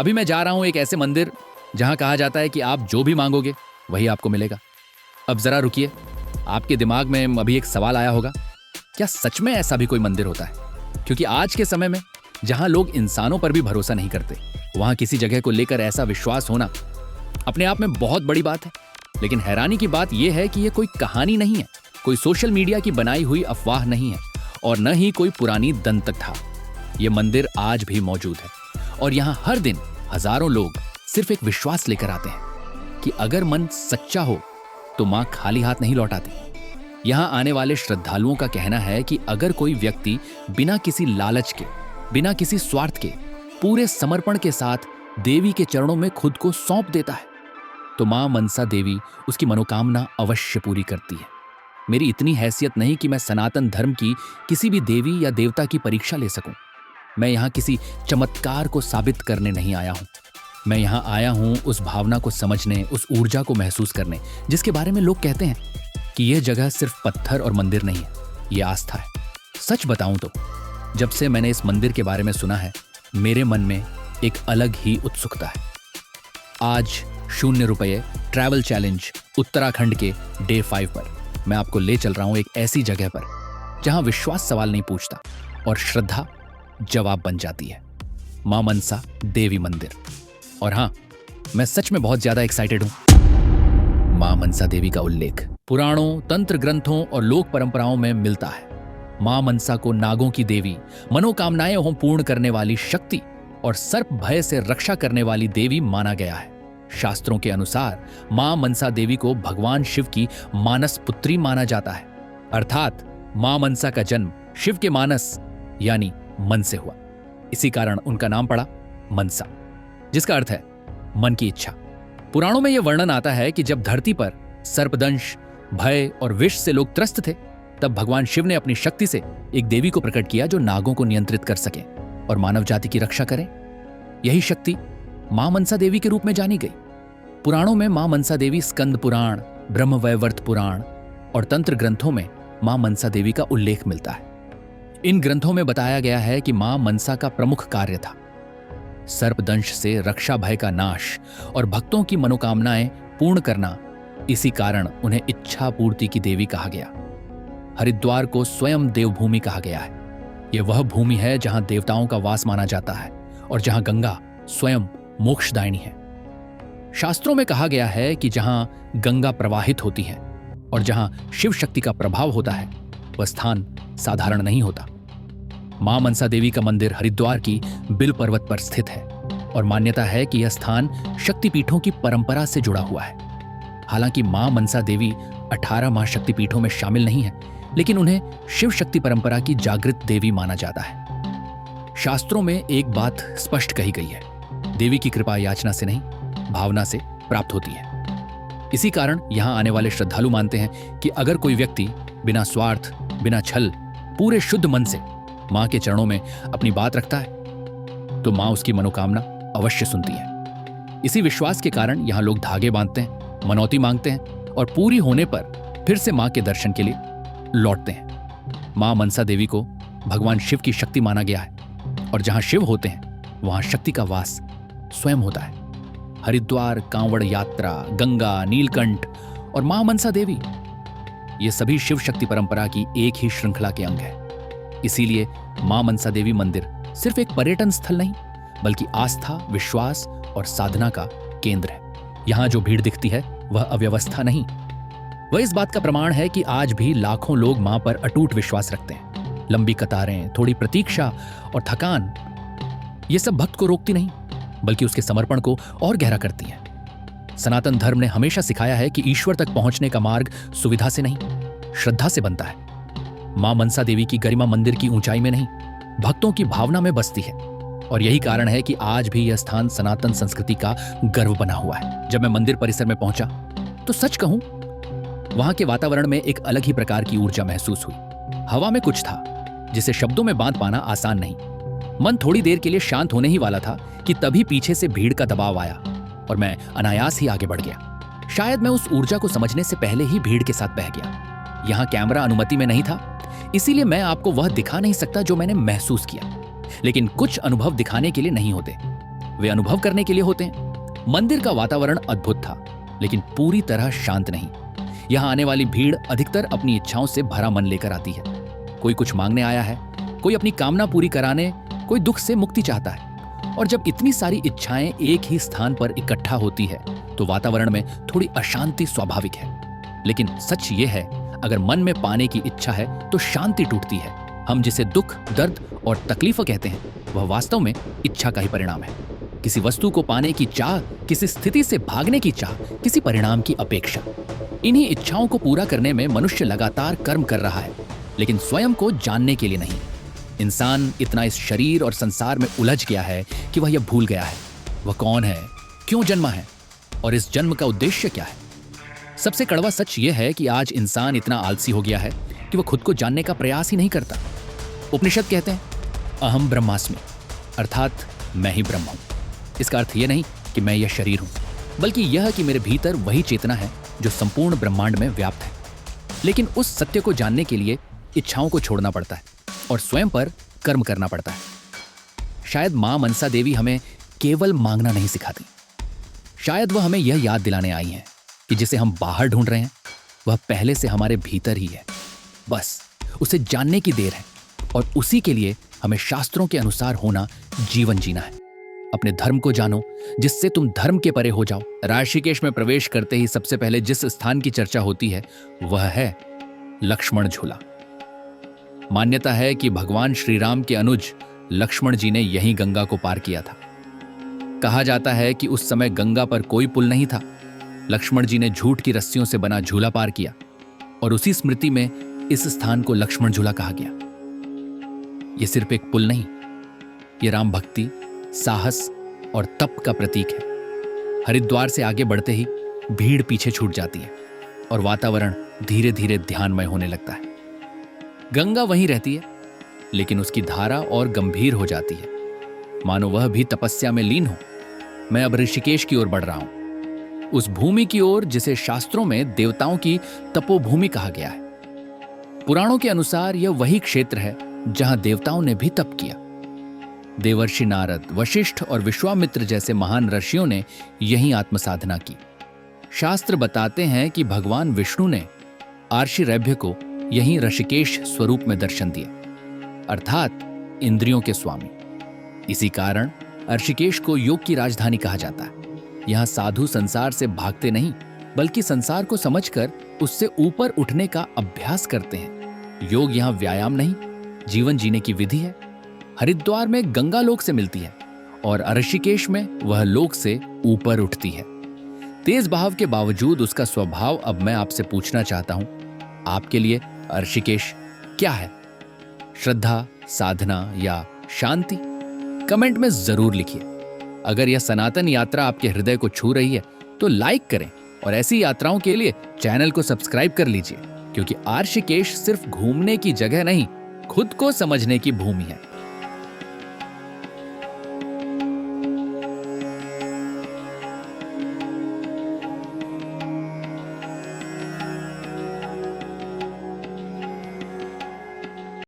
अभी मैं जा रहा हूं एक ऐसे मंदिर जहां कहा जाता है कि आप जो भी मांगोगे वही आपको मिलेगा। अब जरा रुकिए, आपके दिमाग में अभी एक सवाल आया होगा, क्या सच में ऐसा भी कोई मंदिर होता है? क्योंकि आज के समय में जहां लोग इंसानों पर भी भरोसा नहीं करते, वहां किसी जगह को लेकर ऐसा विश्वास होना अपने आप में बहुत बड़ी बात है। लेकिन हैरानी की बात यह है कि यह कोई कहानी नहीं है, कोई सोशल मीडिया की बनाई हुई अफवाह नहीं है और न ही कोई पुरानी दंतकथा। यह मंदिर आज भी मौजूद है और यहाँ हर दिन हजारों लोग सिर्फ एक विश्वास लेकर आते हैं कि अगर मन सच्चा हो तो मां खाली हाथ नहीं लौटाती। यहाँ आने वाले श्रद्धालुओं का कहना है कि अगर कोई व्यक्ति बिना किसी लालच के, बिना किसी स्वार्थ के, पूरे समर्पण के साथ देवी के चरणों में खुद को सौंप देता है तो मां मनसा देवी उसकी मनोकामना अवश्य पूरी करती है। मेरी इतनी हैसियत नहीं कि मैं सनातन धर्म की किसी भी देवी या देवता की परीक्षा ले सकूं। मैं यहाँ किसी चमत्कार को साबित करने नहीं आया हूं। मैं यहाँ आया हूं उस भावना को समझने, उस ऊर्जा को महसूस करने जिसके बारे में लोग कहते हैं कि यह जगह सिर्फ पत्थर और मंदिर नहीं है, यह आस्था है। सच बताऊं तो जब से मैंने इस मंदिर के बारे में सुना है, मेरे मन में एक अलग ही उत्सुकता है। आज 0 रुपये ट्रैवल चैलेंज उत्तराखंड के डे 5 पर मैं आपको ले चल रहा हूं एक ऐसी जगह पर जहां विश्वास सवाल नहीं पूछता और श्रद्धा जवाब बन जाती है। मां मनसा देवी मंदिर। और हां, मैं सच में बहुत ज्यादा एक्साइटेड हूं। मां मनसा देवी का उल्लेख पुराणों, तंत्र ग्रंथों और लोक परंपराओं में मिलता है। मां मनसा को नागों की देवी, मनोकामनाएं हों पूर्ण करने वाली शक्ति और सर्प भय से रक्षा करने वाली देवी माना गया है। शास्त्रों के अनुसार मां मनसा देवी को भगवान शिव की मानस पुत्री माना जाता है, अर्थात मां मनसा का जन्म शिव के मानस यानी मन से हुआ। इसी कारण उनका नाम पड़ा मनसा, जिसका अर्थ है मन की इच्छा। पुराणों में यह वर्णन आता है कि जब धरती पर सर्पदंश, भय और विष से लोग त्रस्त थे, तब भगवान शिव ने अपनी शक्ति से एक देवी को प्रकट किया जो नागों को नियंत्रित कर सके और मानव जाति की रक्षा करे। यही शक्ति मां मनसा देवी के रूप में जानी गई। पुराणों में मां मनसा देवी स्कंद पुराण, ब्रह्मवैवर्त पुराण और तंत्र ग्रंथों में मां मनसा देवी का उल्लेख मिलता है। इन ग्रंथों में बताया गया है कि मां मनसा का प्रमुख कार्य था सर्पदंश से रक्षा, भय का नाश और भक्तों की मनोकामनाएं पूर्ण करना। इसी कारण उन्हें इच्छा पूर्ति की देवी कहा गया। हरिद्वार को स्वयं देवभूमि कहा गया है। यह वह भूमि है जहां देवताओं का वास माना जाता है और जहां गंगा स्वयं मोक्षदायिनी है। शास्त्रों में कहा गया है कि जहां गंगा प्रवाहित होती है और जहां शिव शक्ति का प्रभाव होता है, वह स्थान साधारण नहीं होता। मां मनसा देवी का मंदिर हरिद्वार की बिल पर्वत पर स्थित है और मान्यता है कि यह स्थान शक्तिपीठों की परंपरा से जुड़ा हुआ है। हालांकि मां मनसा देवी 18 महाशक्तिपीठों में शामिल नहीं है, लेकिन उन्हें शिव शक्ति परंपरा की जागृत देवी माना जाता है। शास्त्रों में एक बात स्पष्ट कही गई है, देवी की कृपा याचना से नहीं, भावना से प्राप्त होती है। इसी कारण यहां आने वाले श्रद्धालु मानते हैं कि अगर कोई व्यक्ति बिना स्वार्थ, बिना छल, पूरे शुद्ध मन से मां के चरणों में अपनी बात रखता है तो मां उसकी मनोकामना अवश्य सुनती है। इसी विश्वास के कारण यहां लोग धागे बांधते हैं, मनौती मांगते हैं और पूरी होने पर फिर से मां के दर्शन के लिए लौटते हैं। मां मनसा देवी को भगवान शिव की शक्ति माना गया है और जहां शिव होते हैं वहां शक्ति का वास स्वयं होता है। हरिद्वार, कांवड़ यात्रा, गंगा, नीलकंठ और मां मनसा देवी, ये सभी शिव शक्ति परंपरा की एक ही श्रृंखला के अंग है। इसीलिए मां मनसा देवी मंदिर सिर्फ एक पर्यटन स्थल नहीं, बल्कि आस्था, विश्वास और साधना का केंद्र है। यहां जो भीड़ दिखती है वह अव्यवस्था नहीं, वह इस बात का प्रमाण है कि आज भी लाखों लोग मां पर अटूट विश्वास रखते हैं। लंबी कतारें, थोड़ी प्रतीक्षा और थकान, ये सब भक्त को रोकती नहीं, बल्कि उसके समर्पण को और गहरा करती हैं। सनातन धर्म ने हमेशा सिखाया है कि ईश्वर तक पहुंचने का मार्ग सुविधा से नहीं, श्रद्धा से बनता है। मां मनसा देवी की गरिमा मंदिर की ऊंचाई में नहीं, भक्तों की भावना में बसती है और यही कारण है कि आज भी यह स्थान सनातन संस्कृति का गर्व बना हुआ है। जब मैं मंदिर परिसर में पहुंचा तो सच कहूं, वहां के वातावरण में एक अलग ही प्रकार की ऊर्जा महसूस हुई। हवा में कुछ था जिसे शब्दों में बांध पाना आसान नहीं। मन थोड़ी देर के लिए शांत होने ही वाला था कि तभी पीछे से भीड़ का दबाव आया और मैं अनायास ही आगे बढ़ गया। शायद मैं उस ऊर्जा को समझने से पहले ही भीड़ के साथ बह गया। यहां कैमरा अनुमति में नहीं था, इसीलिए मैं आपको वह दिखा नहीं सकता जो मैंने महसूस किया। लेकिन कुछ अनुभव दिखाने के लिए नहीं होते, वे अनुभव करने के लिए होते हैं। मंदिर का वातावरण अद्भुत था, लेकिन पूरी तरह शांत नहीं। यहां आने वाली भीड़ अधिकतर अपनी इच्छाओं से भरा मन लेकर आती है। कोई कुछ मांगने आया है, कोई अपनी कामना पूरी कराने, कोई दुख से मुक्ति चाहता है। और जब इतनी सारी इच्छाएं एक ही स्थान पर इकट्ठा होती है तो वातावरण में थोड़ी अशांति स्वाभाविक है। लेकिन सच ये है, अगर मन में पाने की इच्छा है तो शांति टूटती है। हम जिसे दुख, दर्द और तकलीफ कहते हैं, वह वास्तव में इच्छा का ही परिणाम है। किसी वस्तु को पाने की चाह, किसी स्थिति से भागने की चाह, किसी परिणाम की अपेक्षा। इन्हीं इच्छाओं को पूरा करने में मनुष्य लगातार कर्म कर रहा है, लेकिन स्वयं को जानने के लिए नहीं। इंसान इतना इस शरीर और संसार में उलझ गया है कि वह यह भूल गया है वह कौन है, क्यों जन्मा है और इस जन्म का उद्देश्य क्या है। सबसे कड़वा सच यह है कि आज इंसान इतना आलसी हो गया है कि वह खुद को जानने का प्रयास ही नहीं करता। उपनिषद कहते हैं, अहम ब्रह्मास्मि, अर्थात मैं ही ब्रह्म हूं। इसका अर्थ यह नहीं कि मैं यह शरीर हूं, बल्कि यह कि मेरे भीतर वही चेतना है जो संपूर्ण ब्रह्मांड में व्याप्त है। लेकिन उस सत्य को जानने के लिए इच्छाओं को छोड़ना पड़ता है और स्वयं पर कर्म करना पड़ता है। शायद मां मनसा देवी हमें केवल मांगना नहीं सिखाती, शायद वह हमें यह याद दिलाने आई हैं कि जिसे हम बाहर ढूंढ रहे हैं वह पहले से हमारे भीतर ही है। बस उसे जानने की देर है और उसी के लिए हमें शास्त्रों के अनुसार होना, जीवन जीना है। अपने धर्म को जानो जिससे तुम धर्म के परे हो जाओ। ऋषिकेश में प्रवेश करते ही सबसे पहले जिस स्थान की चर्चा होती है वह है लक्ष्मण झूला। मान्यता है कि भगवान श्री राम के अनुज लक्ष्मण जी ने यहीं गंगा को पार किया था। कहा जाता है कि उस समय गंगा पर कोई पुल नहीं था। लक्ष्मण जी ने झूठ की रस्सियों से बना झूला पार किया और उसी स्मृति में इस स्थान को लक्ष्मण झूला कहा गया। यह सिर्फ एक पुल नहीं, यह राम भक्ति, साहस और तप का प्रतीक है। हरिद्वार से आगे बढ़ते ही भीड़ पीछे छूट जाती है और वातावरण धीरे धीरे ध्यानमय होने लगता है। गंगा वहीं रहती है, लेकिन उसकी धारा और गंभीर हो जाती है, मानो वह भी तपस्या में लीन हो। मैं अब ऋषिकेश की ओर बढ़ रहा हूं, उस भूमि की ओर जिसे शास्त्रों में देवताओं की तपोभूमि कहा गया है। पुराणों के अनुसार यह वही क्षेत्र है जहां देवताओं ने भी तप किया। देवर्षि नारद, वशिष्ठ और विश्वामित्र जैसे महान ऋषियों ने यहीं आत्मसाधना की। शास्त्र बताते हैं कि भगवान विष्णु ने आर्षिरैभ्य को यहीं ऋषिकेश स्वरूप में दर्शन दिए, अर्थात इंद्रियों के स्वामी। इसी कारण ऋषिकेश को योग की राजधानी कहा जाता है। यहां साधु संसार से भागते नहीं, बल्कि संसार को समझकर उससे ऊपर उठने का अभ्यास करते हैं। योग यहां व्यायाम नहीं, जीवन जीने की विधि है। हरिद्वार में गंगा लोक से मिलती है और ऋषिकेश में वह लोक से ऊपर उठती है। तेज बहाव के बावजूद उसका स्वभाव अब मैं आपसे पूछना चाहता हूं, आपके लिए ऋषिकेश क्या है? श्रद्धा, साधना या शांति? कमेंट में जरूर लिखिए। अगर यह सनातन यात्रा आपके हृदय को छू रही है तो लाइक करें और ऐसी यात्राओं के लिए चैनल को सब्सक्राइब कर लीजिए, क्योंकि ऋषिकेश सिर्फ घूमने की जगह नहीं, खुद को समझने की भूमि है।